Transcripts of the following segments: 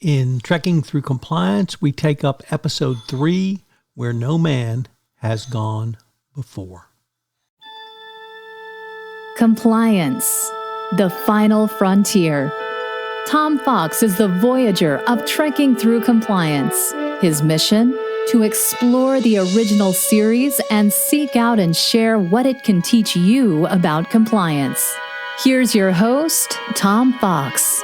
In Trekking Through Compliance, we take up episode 3, Where No Man Has Gone Before. Compliance, the final frontier. Tom Fox is the voyager of Trekking Through Compliance. His mission? To explore the original series and seek out and share what it can teach you about compliance. Here's your host, Tom Fox.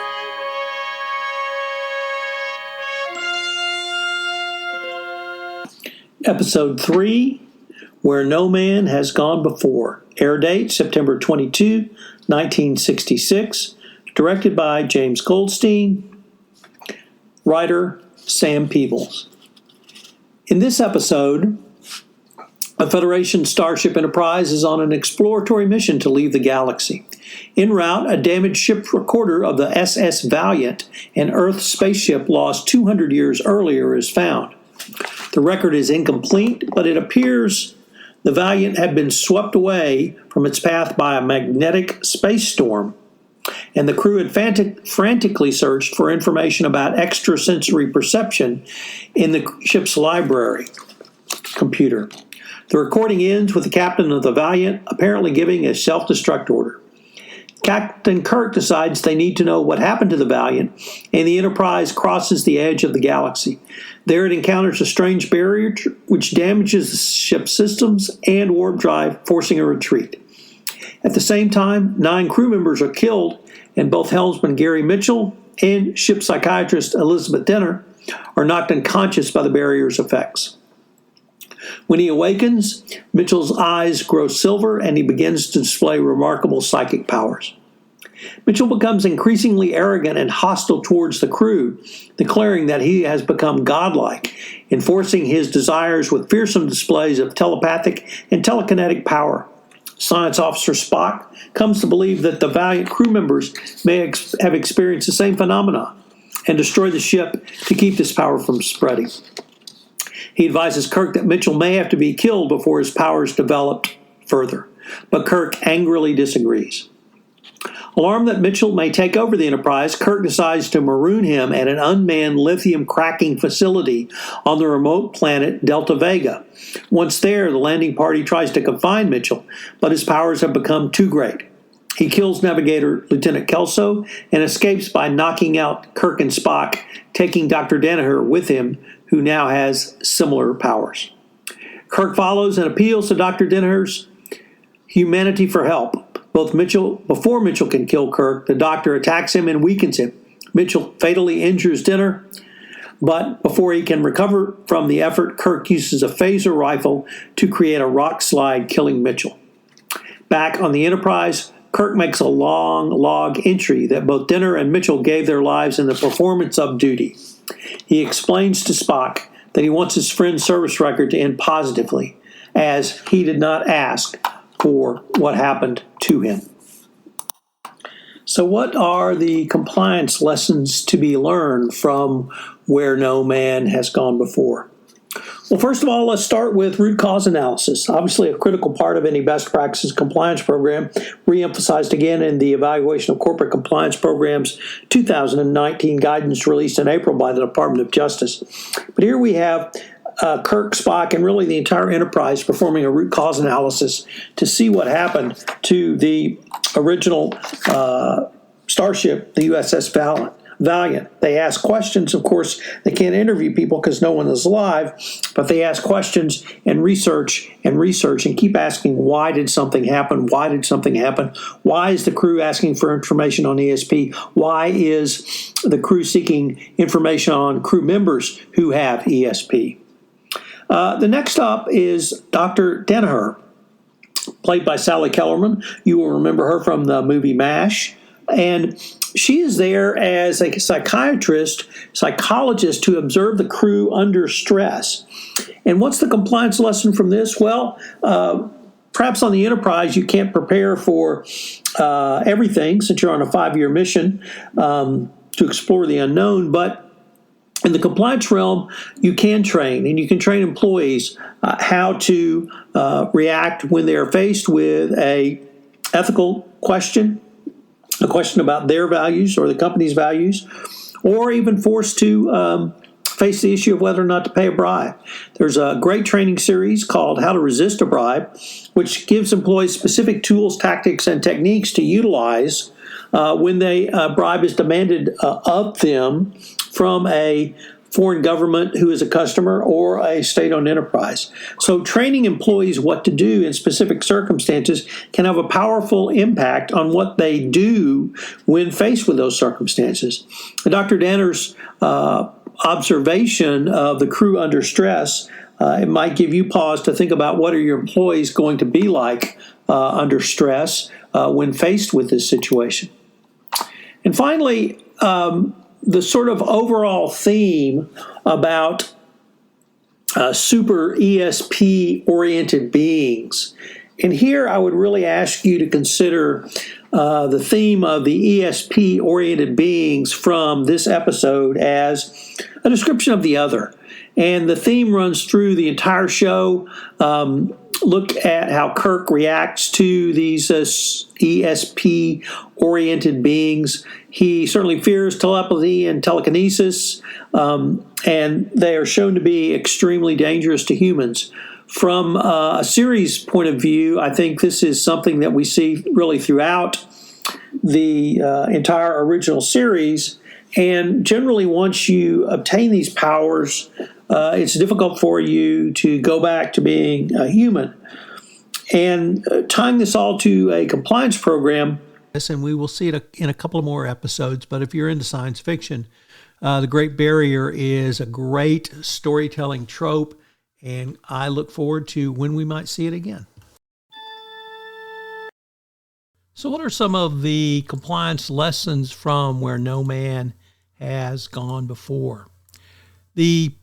Episode 3, Where No Man Has Gone Before. Air date, September 22, 1966. Directed by James Goldstein. Writer, Sam Peebles. In this episode, a Federation Starship Enterprise is on an exploratory mission to leave the galaxy. En route, a damaged ship recorder of the SS Valiant, an Earth spaceship lost 200 years earlier, is found. The record is incomplete, but it appears the Valiant had been swept away from its path by a magnetic space storm, and the crew had frantically searched for information about extrasensory perception in the ship's library computer. The recording ends with the captain of the Valiant apparently giving a self-destruct order. Captain Kirk decides they need to know what happened to the Valiant, and the Enterprise crosses the edge of the galaxy. There it encounters a strange barrier which damages the ship's systems and warp drive, forcing a retreat. At the same time, 9 crew members are killed, and both helmsman Gary Mitchell and ship psychiatrist Elizabeth Denner are knocked unconscious by the barrier's effects. When he awakens, Mitchell's eyes grow silver and he begins to display remarkable psychic powers. Mitchell becomes increasingly arrogant and hostile towards the crew, declaring that he has become godlike, enforcing his desires with fearsome displays of telepathic and telekinetic power. Science Officer Spock comes to believe that the Valiant crew members may have experienced the same phenomena and destroy the ship to keep this power from spreading. He advises Kirk that Mitchell may have to be killed before his powers developed further, but Kirk angrily disagrees. Alarmed that Mitchell may take over the Enterprise, Kirk decides to maroon him at an unmanned lithium cracking facility on the remote planet Delta Vega. Once there, the landing party tries to confine Mitchell, but his powers have become too great. He kills navigator Lieutenant Kelso and escapes by knocking out Kirk and Spock, taking Dr. Danaher with him, who now has similar powers. Kirk follows and appeals to Dr. Danaher's humanity for help. Before Mitchell can kill Kirk, the doctor attacks him and weakens him. Mitchell fatally injures Denner, but before he can recover from the effort, Kirk uses a phaser rifle to create a rock slide, killing Mitchell. Back on the Enterprise, Kirk makes a long log entry that both Denner and Mitchell gave their lives in the performance of duty. He explains to Spock that he wants his friend's service record to end positively, as he did not ask for what happened to him. So what are the compliance lessons to be learned from Where No Man Has Gone Before? Well, first of all, let's start with root cause analysis. Obviously, a critical part of any best practices compliance program, re-emphasized again in the Evaluation of Corporate Compliance Programs 2019 guidance released in April by the Department of Justice. But here we have Kirk, Spock, and really the entire Enterprise performing a root cause analysis to see what happened to the original starship, the USS Valiant. They ask questions. Of course, they can't interview people because no one is alive, but they ask questions and research and keep asking, why did something happen? Why did something happen? Why is the crew asking for information on ESP? Why is the crew seeking information on crew members who have ESP? The next up is Dr. Danaher, played by Sally Kellerman. You will remember her from the movie MASH. And she is there as a psychologist to observe the crew under stress. And what's the compliance lesson from this? Well, perhaps on the Enterprise you can't prepare for everything since you're on a 5-year mission to explore the unknown, but in the compliance realm, you can train, and you can train employees how to react when they're faced with a ethical question, a question about their values or the company's values, or even forced to face the issue of whether or not to pay a bribe. There's a great training series called How to Resist a Bribe, which gives employees specific tools, tactics, and techniques to utilize when a bribe is demanded of them from a foreign government who is a customer or a state-owned enterprise. So training employees what to do in specific circumstances can have a powerful impact on what they do when faced with those circumstances. Dr. Danner's observation of the crew under stress, it might give you pause to think about what are your employees going to be like under stress when faced with this situation. And finally, the sort of overall theme about super ESP-oriented beings. And here I would really ask you to consider the theme of the ESP-oriented beings from this episode as a description of the other. And the theme runs through the entire show. Look at how Kirk reacts to these ESP-oriented beings. He certainly fears telepathy and telekinesis, and they are shown to be extremely dangerous to humans. From a series point of view, I think this is something that we see really throughout the entire original series. And generally, once you obtain these powers, it's difficult for you to go back to being a human. And tying this all to a compliance program. And we will see it in a couple of more episodes, but if you're into science fiction, The Great Barrier is a great storytelling trope, and I look forward to when we might see it again. So what are some of the compliance lessons from Where No Man Has Gone Before? The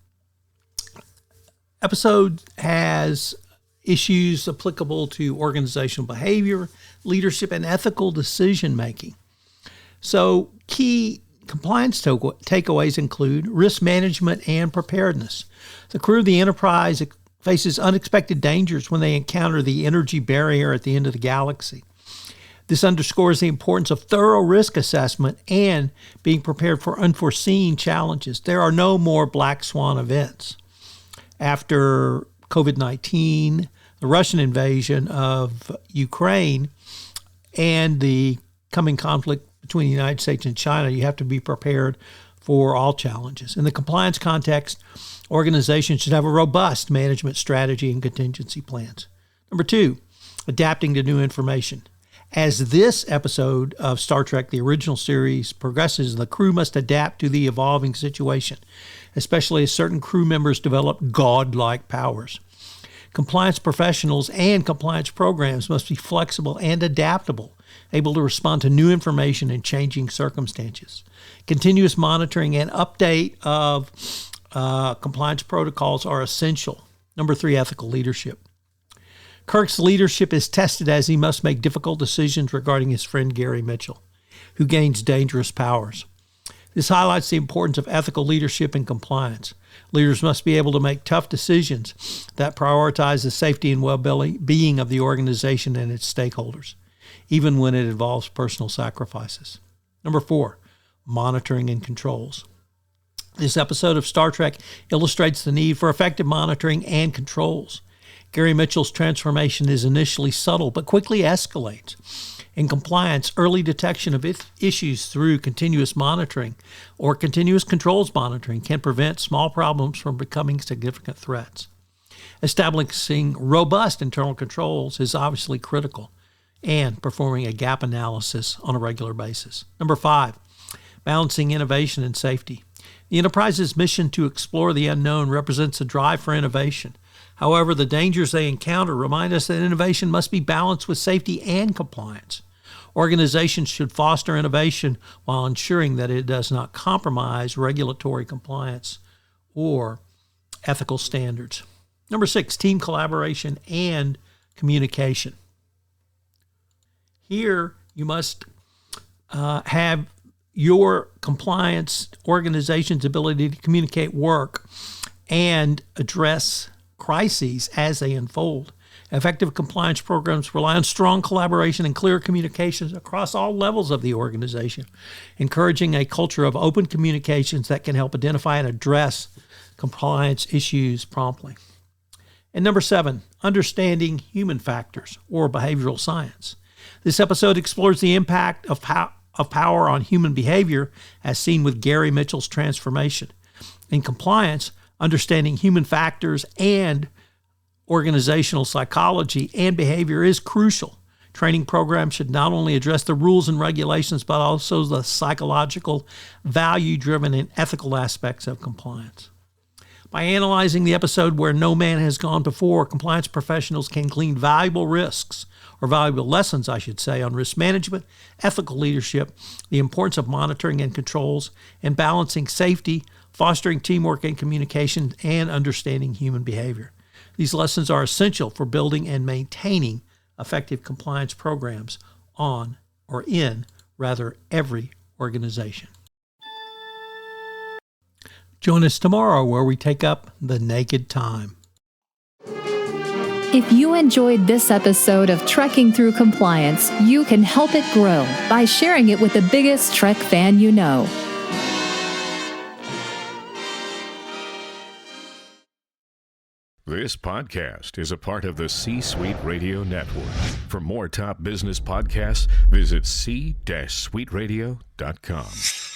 episode has issues applicable to organizational behavior, leadership, and ethical decision-making. So key compliance takeaways include risk management and preparedness. The crew of the Enterprise faces unexpected dangers when they encounter the energy barrier at the end of the galaxy. This underscores the importance of thorough risk assessment and being prepared for unforeseen challenges. There are no more black swan events. After COVID-19, the Russian invasion of Ukraine, and the coming conflict between the United States and China, you have to be prepared for all challenges. In the compliance context, organizations should have a robust management strategy and contingency plans. Number 2, adapting to new information. As this episode of Star Trek, the original series, progresses, the crew must adapt to the evolving situation, especially as certain crew members develop godlike powers. Compliance professionals and compliance programs must be flexible and adaptable, able to respond to new information and changing circumstances. Continuous monitoring and update of compliance protocols are essential. Number 3, ethical leadership. Kirk's leadership is tested as he must make difficult decisions regarding his friend Gary Mitchell, who gains dangerous powers. This highlights the importance of ethical leadership and compliance. Leaders must be able to make tough decisions that prioritize the safety and well-being of the organization and its stakeholders, even when it involves personal sacrifices. Number 4, monitoring and controls. This episode of Star Trek illustrates the need for effective monitoring and controls. Gary Mitchell's transformation is initially subtle but quickly escalates. In compliance, early detection of issues through continuous monitoring or continuous controls monitoring can prevent small problems from becoming significant threats. Establishing robust internal controls is obviously critical, and performing a gap analysis on a regular basis. Number 5, balancing innovation and safety. The Enterprise's mission to explore the unknown represents a drive for innovation. However, the dangers they encounter remind us that innovation must be balanced with safety and compliance. Organizations should foster innovation while ensuring that it does not compromise regulatory compliance or ethical standards. Number 6, team collaboration and communication. Here, you must have your compliance organization's ability to communicate work and address crises as they unfold. Effective compliance programs rely on strong collaboration and clear communications across all levels of the organization, encouraging a culture of open communications that can help identify and address compliance issues promptly. And number 7, understanding human factors or behavioral science. This episode explores the impact of power on human behavior as seen with Gary Mitchell's transformation. In compliance, understanding human factors and organizational psychology and behavior is crucial. Training programs should not only address the rules and regulations, but also the psychological, value-driven, and ethical aspects of compliance. By analyzing the episode where no man has gone before, compliance professionals can glean valuable lessons, on risk management, ethical leadership, the importance of monitoring and controls, and balancing safety, fostering teamwork and communication, and understanding human behavior. These lessons are essential for building and maintaining effective compliance programs in every organization. Join us tomorrow where we take up the naked time. If you enjoyed this episode of Trekking Through Compliance, you can help it grow by sharing it with the biggest Trek fan you know. This podcast is a part of the C-Suite Radio Network. For more top business podcasts, visit c-suiteradio.com.